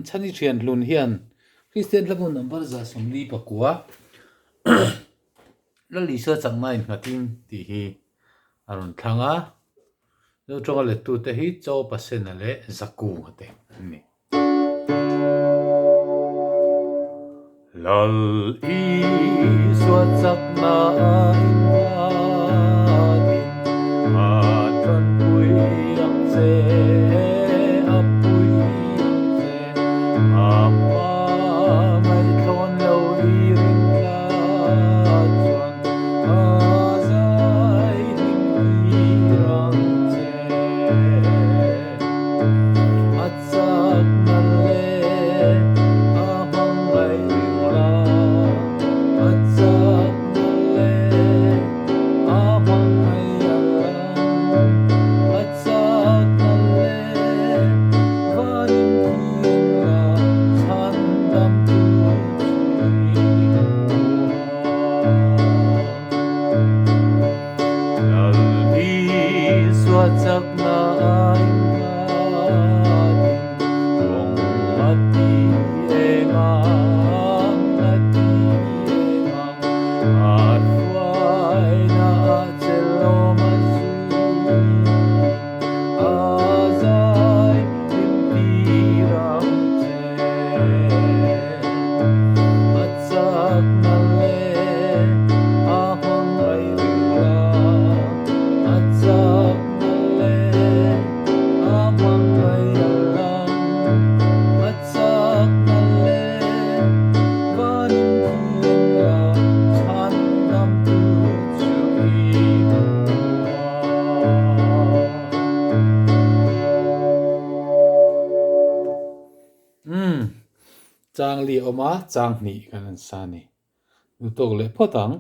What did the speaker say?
chani thian hlun hian Christian lamun number za somli pakua Lal Isua chaknaa innghatin ti hi aron thanga no tonga le tu te hi chaw pasen ale zaku ngate ani Lal Isua chaknaa innghatin atran pui ang che apui ang che apa mai thon lo irin ka chuan azai limpirang che atsak na le ahang ai ringla atsak na le ahang ai alang atsak na le vanin kienla chandam tu Lal Isua chaknaa innghatin rong ati engang at huai na chelo mazui azai limtirang che atsak na le ahang ai ringla atsak na le ahang ai alang atsak na le vanin kienla chandam tu chu chang li oma chang ni kan sa ni nu tok le photang